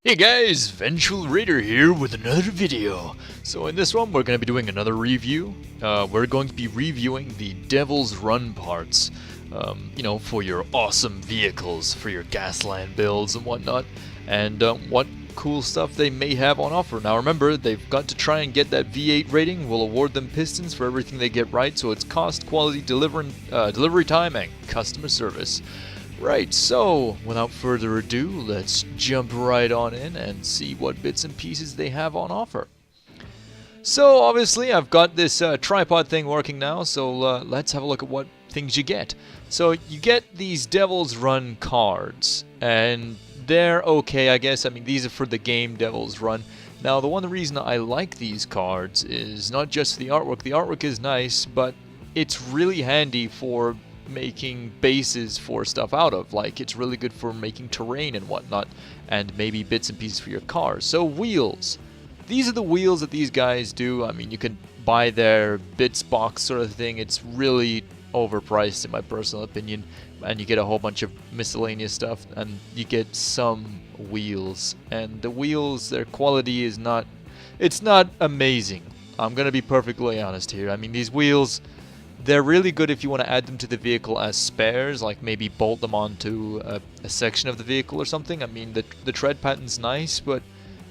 Hey guys, Vengeful Raider here with another video. So in this one we're going to be doing another review. We're going to be reviewing the Devil's Run parts, for your awesome vehicles, for your Gasland builds and whatnot, and what cool stuff they may have on offer. Now remember, they've got to try and get that V8 rating. We'll award them pistons for everything they get right, so it's cost, quality, delivery time, and customer service. Right, so without further ado, let's jump right on in and see what bits and pieces they have on offer. So obviously I've got this tripod thing working now, so let's have a look at what things you get. So you get these Devil's Run cards, and they're okay, I guess. I mean, these are for the game Devil's Run. Now the one reason I like these cards is not just the artwork. The artwork is nice, but it's really handy for making bases for stuff out of. Like, it's really good for making terrain and whatnot, and maybe bits and pieces for your cars. So wheels. These are the wheels that these guys do. I mean, you can buy their bits box sort of thing. It's really overpriced in my personal opinion, and you get a whole bunch of miscellaneous stuff, and you get some wheels. And the wheels, their quality is not, it's not amazing. I'm gonna be perfectly honest here. I mean, these wheels, they're really good if you want to add them to the vehicle as spares, like maybe bolt them onto a section of the vehicle or something. I mean, the tread pattern's nice, but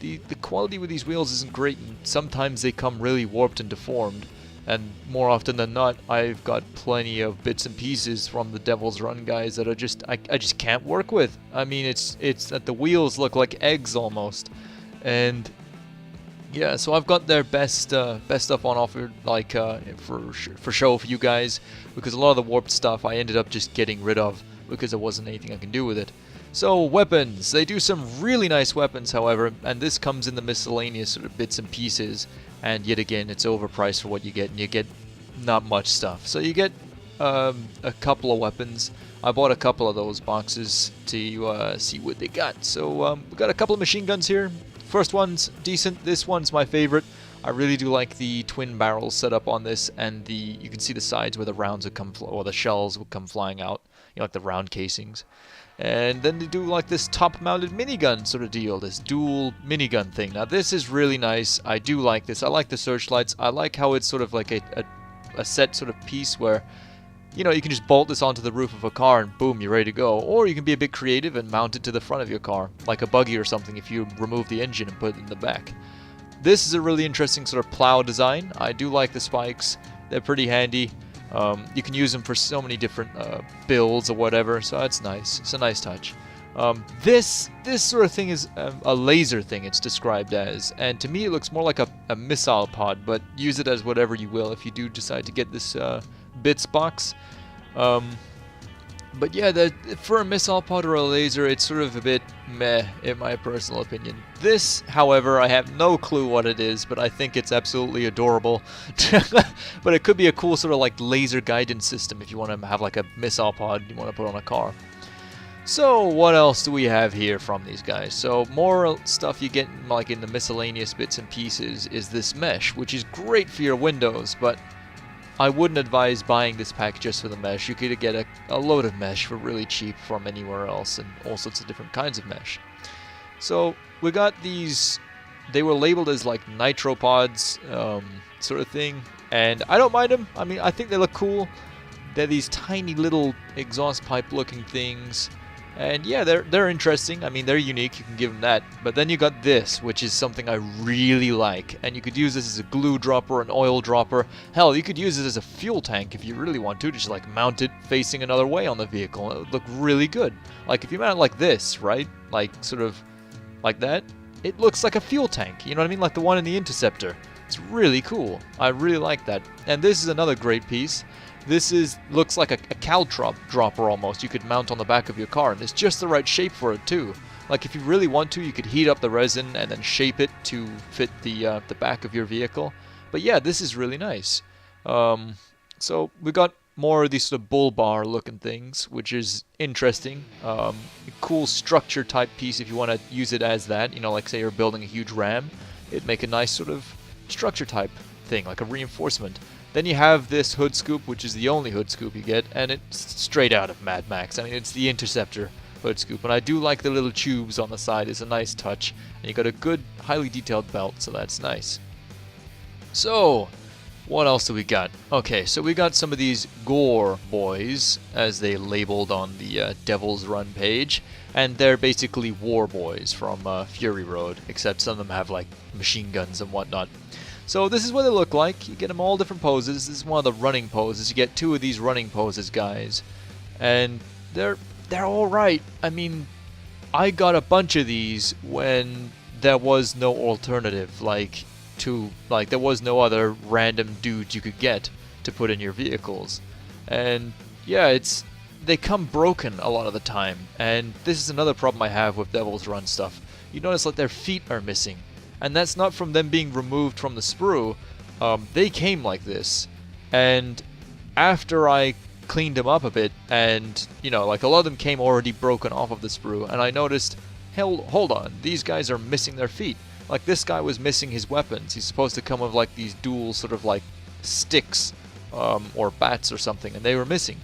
the quality with these wheels isn't great, and sometimes they come really warped and deformed. And more often than not, I've got plenty of bits and pieces from the Devil's Run guys that are just I just can't work with. I mean, it's that the wheels look like eggs almost, and yeah, so I've got their best stuff on offer, like for show for you guys, because a lot of the warped stuff I ended up just getting rid of because there wasn't anything I can do with it. So weapons, they do some really nice weapons, however, and this comes in the miscellaneous sort of bits and pieces, and yet again it's overpriced for what you get, and you get not much stuff. So you get a couple of weapons. I bought a couple of those boxes to see what they got. So we got a couple of machine guns here. First one's decent. This one's my favorite. I really do like the twin barrel setup on this, and you can see the sides where the rounds would come, or the shells would come flying out, like the round casings. And then they do like this top-mounted minigun sort of deal, this dual minigun thing. Now this is really nice. I do like this. I like the searchlights. I like how it's sort of like a set sort of piece where, you can just bolt this onto the roof of a car and boom, you're ready to go. Or you can be a bit creative and mount it to the front of your car, like a buggy or something, if you remove the engine and put it in the back. This is a really interesting sort of plow design. I do like the spikes. They're pretty handy. You can use them for so many different builds or whatever, so that's nice. It's a nice touch. This sort of thing is a laser thing, it's described as, and to me it looks more like a missile pod, but use it as whatever you will if you do decide to get this bits box. But yeah, for a missile pod or a laser, it's sort of a bit meh in my personal opinion. This, however, I have no clue what it is, but I think it's absolutely adorable. But it could be a cool sort of like laser guidance system if you want to have like a missile pod you want to put on a car. So what else do we have here from these guys? So more stuff you get like in the miscellaneous bits and pieces is this mesh, which is great for your windows, but I wouldn't advise buying this pack just for the mesh. You could get a load of mesh for really cheap from anywhere else, and all sorts of different kinds of mesh. So we got these, they were labeled as like nitro pods sort of thing, and I don't mind them. I mean, I think they look cool. They're these tiny little exhaust pipe looking things. And yeah, they're interesting. I mean, they're unique. You can give them that. But then you got this, which is something I really like. And you could use this as a glue dropper, an oil dropper. Hell, you could use it as a fuel tank if you really want to. Just like mount it facing another way on the vehicle. It would look really good. Like if you mount it like this, right? Like sort of like that. It looks like a fuel tank. You know what I mean? Like the one in the Interceptor. It's really cool. I really like that. And this is another great piece. This looks like a caltrop dropper almost. You could mount on the back of your car, and it's just the right shape for it too. Like if you really want to, you could heat up the resin and then shape it to fit the back of your vehicle. But yeah, this is really nice. So we got more of these sort of bull bar looking things, which is interesting. A cool structure type piece if you want to use it as that. Like say you're building a huge ram, it'd make a nice sort of structure type thing, like a reinforcement. Then you have this hood scoop, which is the only hood scoop you get, and it's straight out of Mad Max. I mean, it's the Interceptor. hood scoop. And I do like the little tubes on the side. It's a nice touch. And you got a good, highly detailed belt, so that's nice. So, what else do we got? Okay, so we got some of these gore boys, as they labeled on the Devil's Run page. And they're basically war boys from Fury Road, except some of them have like machine guns and whatnot. So this is what they look like. You get them all different poses. This is one of the running poses. You get 2 of these running poses, guys. And they're all right. I mean, I got a bunch of these when there was no alternative, like there was no other random dudes you could get to put in your vehicles. And yeah, they come broken a lot of the time. And this is another problem I have with Devil's Run stuff. You notice like their feet are missing. And that's not from them being removed from the sprue. They came like this. And after I cleaned them up a bit, and, you know, like a lot of them came already broken off of the sprue, and I noticed, hold on, these guys are missing their feet. Like this guy was missing his weapons. He's supposed to come with like these dual sort of like sticks or bats or something, and they were missing.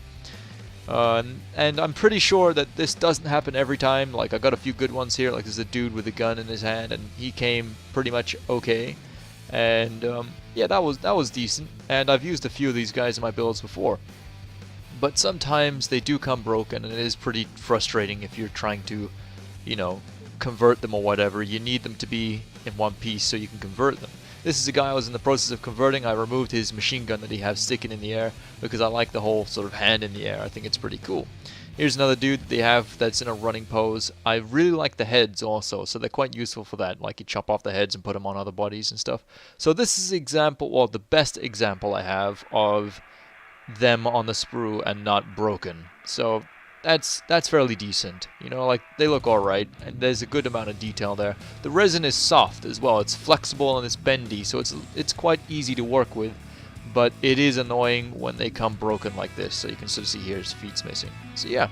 And I'm pretty sure that this doesn't happen every time. Like I got a few good ones here. Like there's a dude with a gun in his hand, and he came pretty much okay. And yeah, that was decent. And I've used a few of these guys in my builds before. But sometimes they do come broken, and it is pretty frustrating if you're trying to, you know, convert them or whatever. You need them to be in one piece so you can convert them. This is a guy I was in the process of converting. I removed his machine gun that he has sticking in the air because I like the whole sort of hand in the air. I think it's pretty cool. Here's another dude they have that's in a running pose. I really like the heads also, so they're quite useful for that. Like you chop off the heads and put them on other bodies and stuff. So this is example, well, the best example I have of them on the sprue and not broken. So that's fairly decent. You know, like they look alright, and there's a good amount of detail there. The resin is soft as well. It's flexible and it's bendy, so it's quite easy to work with. But it is annoying when they come broken like this. So you can sort of see here his feet's missing. So yeah.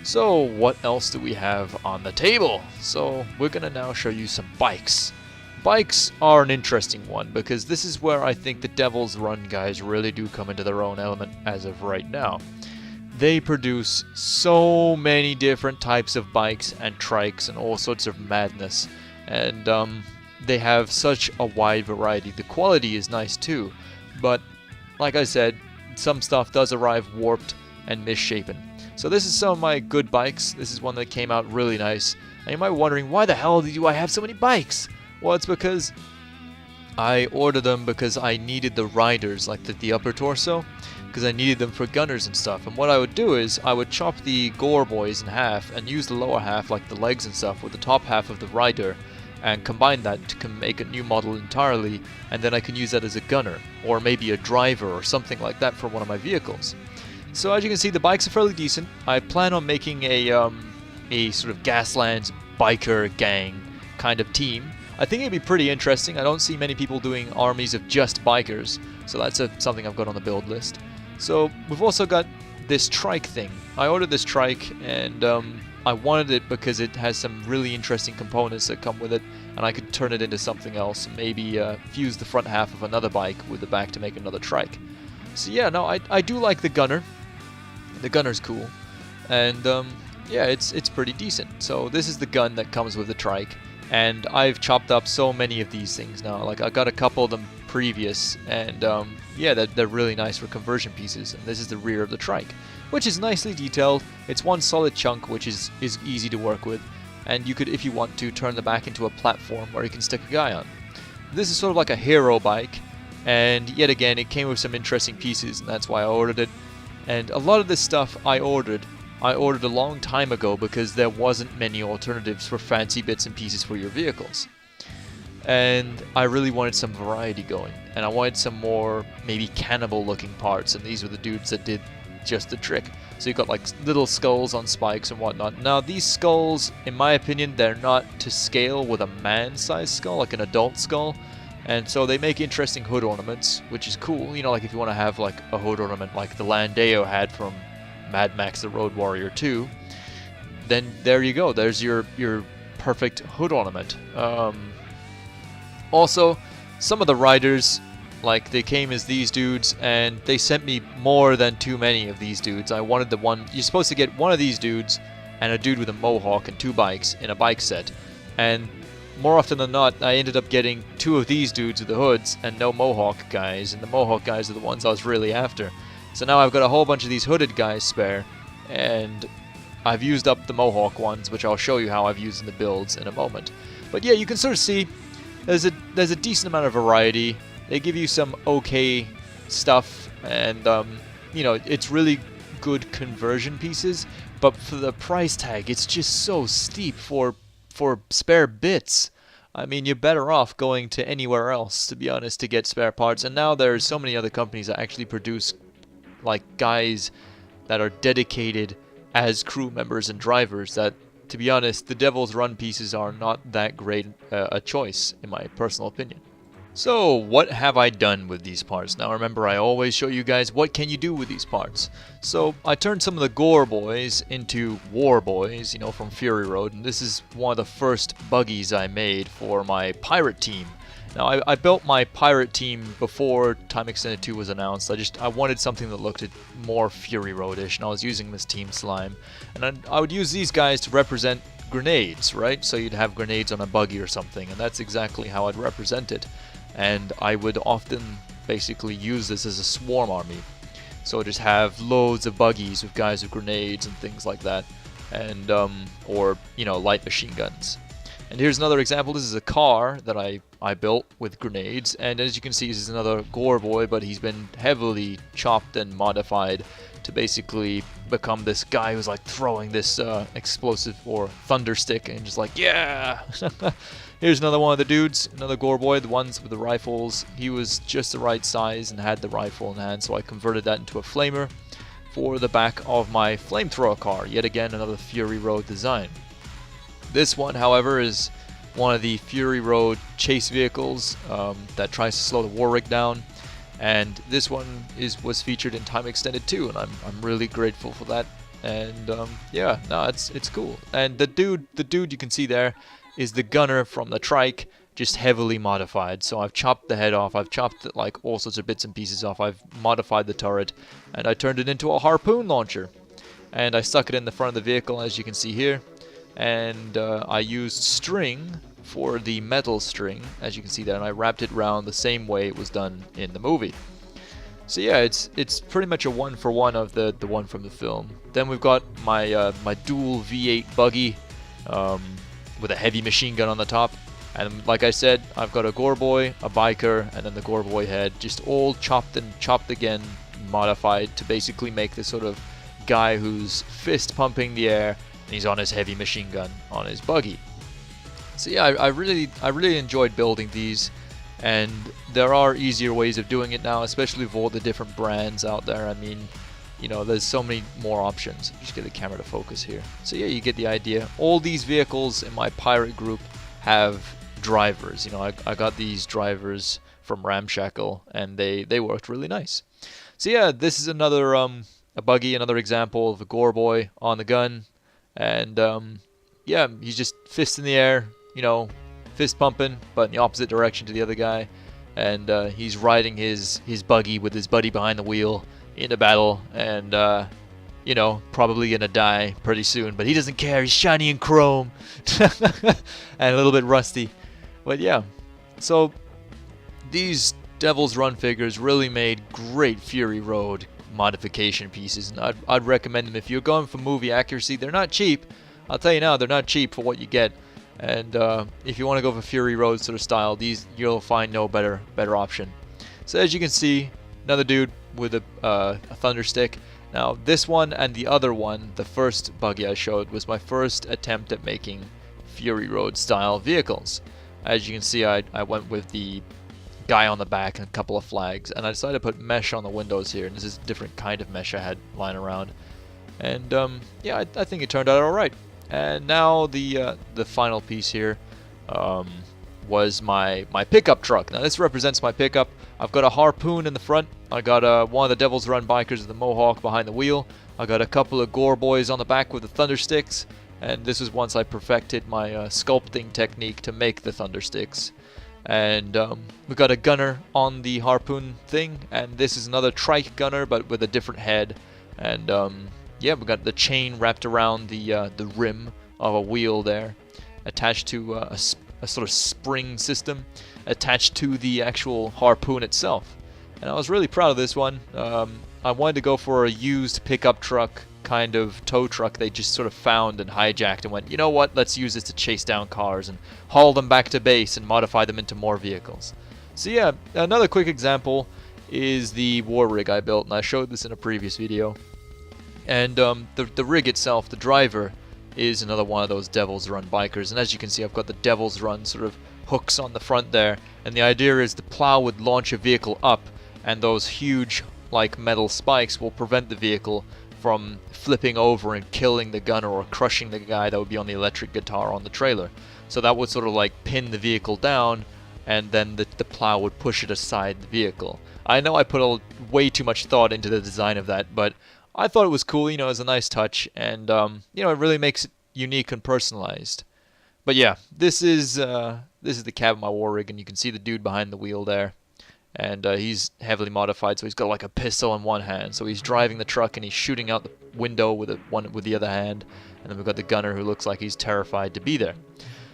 So what else do we have on the table? So we're gonna now show you some bikes. Bikes are an interesting one because this is where I think the Devil's Run guys really do come into their own element as of right now. They produce so many different types of bikes and trikes and all sorts of madness, and they have such a wide variety. The quality is nice too, but like I said, some stuff does arrive warped and misshapen. So this is some of my good bikes. This is one that came out really nice, and you might be wondering, why the hell do I have so many bikes? Well, it's because I ordered them because I needed the riders, like the upper torso, because I needed them for gunners and stuff. And what I would do is I would chop the gore boys in half and use the lower half, like the legs and stuff, with the top half of the rider, and combine that to make a new model entirely, and then I can use that as a gunner or maybe a driver or something like that for one of my vehicles. So as you can see, the bikes are fairly decent. I plan on making a sort of Gaslands biker gang kind of team. I think it'd be pretty interesting. I don't see many people doing armies of just bikers, so that's something I've got on the build list. So we've also got this trike thing. I ordered this trike, and I wanted it because it has some really interesting components that come with it, and I could turn it into something else, maybe fuse the front half of another bike with the back to make another trike. So yeah, no, I do like the gunner. The gunner's cool, and yeah, it's pretty decent. So this is the gun that comes with the trike, and I've chopped up so many of these things now. Like I got a couple of them previous, and yeah, they're really nice for conversion pieces. And this is the rear of the trike, which is nicely detailed. It's one solid chunk, which is easy to work with, and you could, if you want to, turn the back into a platform where you can stick a guy on. This is sort of like a hero bike, and yet again, it came with some interesting pieces, and that's why I ordered it. And a lot of this stuff I ordered a long time ago because there wasn't many alternatives for fancy bits and pieces for your vehicles. And I really wanted some variety going, and I wanted some more maybe cannibal looking parts, and these were the dudes that did just the trick. So you've got like little skulls on spikes and whatnot. Now these skulls, in my opinion, they're not to scale with a man-sized skull, like an adult skull, and so they make interesting hood ornaments, which is cool. You know, like if you want to have like a hood ornament like the Landeo had from Mad Max the Road Warrior 2, then there you go, there's your perfect hood ornament. Also, some of the riders, like they came as these dudes, and they sent me more than too many of these dudes. I wanted the one, you're supposed to get one of these dudes and a dude with a mohawk and 2 bikes in a bike set. And more often than not, I ended up getting 2 of these dudes with the hoods and no mohawk guys, and the mohawk guys are the ones I was really after. So now I've got a whole bunch of these hooded guys spare, and I've used up the mohawk ones, which I'll show you how I've used in the builds in a moment. But yeah, you can sort of see there's a decent amount of variety. They give you some okay stuff, and you know, it's really good conversion pieces, but for the price tag, it's just so steep for spare bits. I mean, you're better off going to anywhere else, to be honest, to get spare parts. And now there's so many other companies that actually produce like guys that are dedicated as crew members and drivers that, to be honest, the Devil's Run pieces are not that great a choice, in my personal opinion. So, what have I done with these parts? Now remember, I always show you guys what can you do with these parts. So, I turned some of the Warboys into Warboys, you know, from Fury Road, and this is one of the first buggies I made for my pirate team. Now, I built my pirate team before Time Extended 2 was announced. I wanted something that looked more Fury Road-ish, and I was using this Team Slime. And I would use these guys to represent grenades, right? So you'd have grenades on a buggy or something, and that's exactly how I'd represent it. And I would often basically use this as a swarm army. So just have loads of buggies with guys with grenades and things like that, and or, you know, light machine guns. And here's another example. This is a car that I built with grenades, and as you can see, this is another Warboy, but he's been heavily chopped and modified to basically become this guy who's like throwing this explosive or thunder stick and just like, yeah! Here's another one of the dudes, another Warboy, the ones with the rifles. He was just the right size and had the rifle in hand, so I converted that into a flamer for the back of my flamethrower car. Yet again, another Fury Road design. This one, however, is one of the Fury Road chase vehicles that tries to slow the war rig down, and this one was featured in Time Extended 2, and I'm really grateful for that. And yeah, no, it's cool. And the dude you can see there is the gunner from the trike, just heavily modified. So I've chopped the head off, I've chopped like all sorts of bits and pieces off, I've modified the turret, and I turned it into a harpoon launcher. And I stuck it in the front of the vehicle, as you can see here. And I used string for the metal string, as you can see there, and I wrapped it around the same way it was done in the movie. So yeah, it's pretty much a one-for-one of the one from the film. Then we've got my my dual V8 buggy with a heavy machine gun on the top, and like I said, I've got a Warboy, a biker, and then the Warboy head, just all chopped and chopped again, modified to basically make this sort of guy who's fist pumping the air. He's on his heavy machine gun on his buggy. So yeah, I really enjoyed building these, and there are easier ways of doing it now, especially with all the different brands out there. I mean, you know, there's so many more options. Just get the camera to focus here. So yeah, you get the idea. All these vehicles in my pirate group have drivers. You know, I got these drivers from Ramshackle, and they worked really nice. So yeah, this is another a buggy, another example of a Warboy on the gun. And yeah, he's just fist in the air, you know, fist pumping, but in the opposite direction to the other guy. And he's riding his buggy with his buddy behind the wheel into battle, and you know, probably gonna die pretty soon, but he doesn't care. He's shiny and chrome and a little bit rusty. But yeah, so these Devil's Run figures really made great Fury Road modification pieces, and I'd recommend them if you're going for movie accuracy. They're not cheap. I'll tell you now, they're not cheap for what you get. And if you want to go for Fury Road sort of style, these you'll find no better option. So as you can see, another dude with a thunder stick. Now this one and the other one, the first buggy I showed, was my first attempt at making Fury Road style vehicles. As you can see, I went with the guy on the back and a couple of flags, and I decided to put mesh on the windows here, and this is a different kind of mesh I had lying around. And yeah, I think it turned out alright. And now the final piece here was my pickup truck. Now this represents my pickup. I've got a harpoon in the front. I got one of the Devil's Run bikers with the mohawk behind the wheel. I got a couple of Warboys on the back with the thunder sticks. And this is once I perfected my sculpting technique to make the thunder sticks. And we got a gunner on the harpoon thing, and this is another trike gunner but with a different head. And yeah, we got the chain wrapped around the rim of a wheel there, attached to a sort of spring system attached to the actual harpoon itself. And I was really proud of this one. I wanted to go for a used pickup truck kind of tow truck they just sort of found and hijacked and went, you know what, let's use this to chase down cars and haul them back to base and modify them into more vehicles. So yeah, another quick example is the war rig I built, and I showed this in a previous video. And the rig itself, the driver, is another one of those Devil's Run bikers, and as you can see, I've got the Devil's Run sort of hooks on the front there, and the idea is the plow would launch a vehicle up, and those huge like metal spikes will prevent the vehicle from flipping over and killing the gunner or crushing the guy that would be on the electric guitar on the trailer. So that would sort of like pin the vehicle down, and then the plow would push it aside the vehicle. I know I put way too much thought into the design of that, but I thought it was cool, you know, as a nice touch, and you know, it really makes it unique and personalized. But yeah, this is the cab of my war rig, and you can see the dude behind the wheel there. And he's heavily modified, so he's got like a pistol in one hand. So he's driving the truck and he's shooting out the window with the other hand. And then we've got the gunner who looks like he's terrified to be there.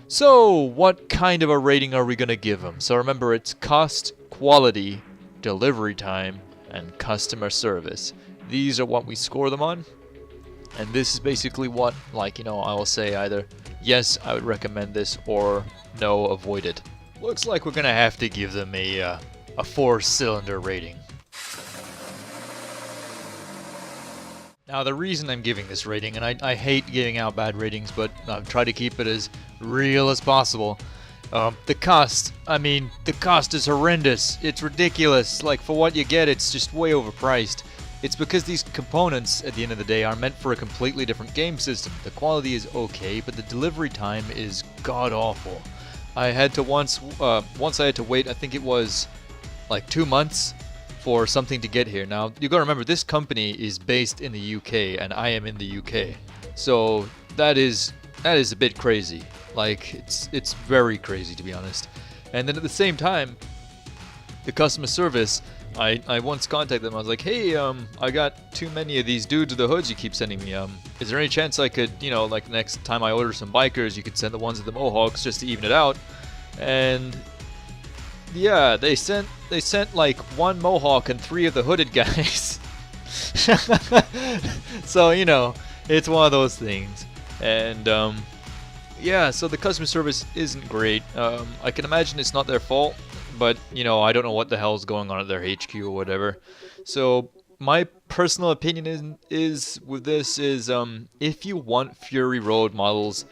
So what kind of a rating are we going to give him? So remember, it's cost, quality, delivery time, and customer service. These are what we score them on. And this is basically what, like, you know, I will say either yes, I would recommend this, or no, avoid it. Looks like we're going to have to give them a 4-cylinder rating. Now the reason I'm giving this rating, and I hate giving out bad ratings, but I've tried to keep it as real as possible. The cost is horrendous. It's ridiculous. Like, for what you get, it's just way overpriced. It's because these components, at the end of the day, are meant for a completely different game system. The quality is okay, but the delivery time is god-awful. I had to once I had to wait, I think it was like 2 months for something to get here. Now, you gotta remember, this company is based in the UK, and I am in the UK. So that is a bit crazy. Like, it's very crazy, to be honest. And then at the same time, the customer service, I once contacted them. I was like, hey, I got too many of these dudes with the hoods you keep sending me. Is there any chance I could, you know, like next time I order some bikers, you could send the ones with the mohawks just to even it out? And yeah, they sent like 1 mohawk and 3 of the hooded guys. So, you know, it's one of those things. And yeah, so the customer service isn't great. I can imagine it's not their fault, but you know, I don't know what the hell's going on at their HQ or whatever. So my personal opinion is with this is if you want Fury Road models,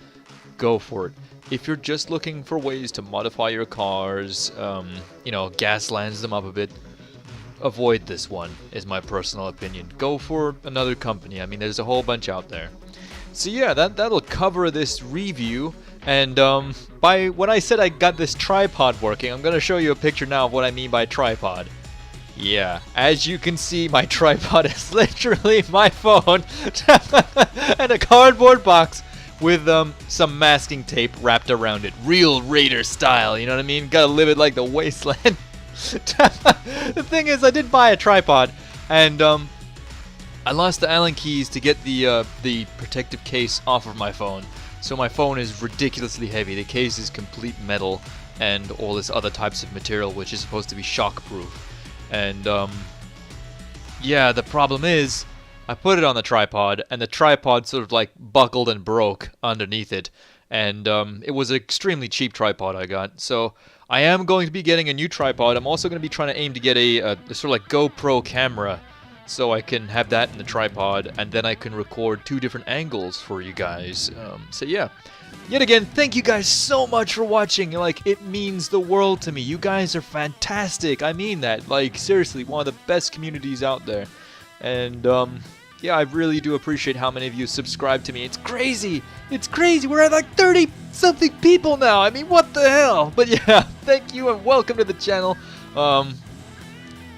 go for it. If you're just looking for ways to modify your cars, you know, Gaslands them up a bit, avoid this one, is my personal opinion. Go for another company. I mean, there's a whole bunch out there. So yeah, that'll cover this review. And when I said I got this tripod working, I'm going to show you a picture now of what I mean by tripod. Yeah, as you can see, my tripod is literally my phone and a cardboard box with some masking tape wrapped around it. Real Raider style, you know what I mean? Gotta live it like the wasteland. The thing is, I did buy a tripod, and I lost the Allen keys to get the protective case off of my phone. So my phone is ridiculously heavy. The case is complete metal and all this other types of material, which is supposed to be shockproof. And yeah, the problem is, I put it on the tripod, and the tripod sort of like buckled and broke underneath it. And it was an extremely cheap tripod I got. So I am going to be getting a new tripod. I'm also going to be trying to aim to get a sort of like GoPro camera, so I can have that in the tripod, and then I can record 2 different angles for you guys. So yeah, yet again, thank you guys so much for watching. Like, it means the world to me. You guys are fantastic. I mean that. Like, seriously, one of the best communities out there. And yeah, I really do appreciate how many of you subscribe to me. It's crazy. It's crazy. We're at like 30-something people now. I mean, what the hell? But yeah, thank you and welcome to the channel.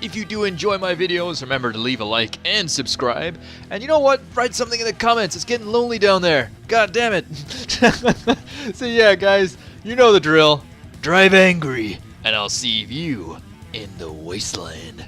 If you do enjoy my videos, remember to leave a like and subscribe. And you know what? Write something in the comments. It's getting lonely down there. God damn it. So yeah, guys, you know the drill. Drive angry, and I'll see you in the wasteland.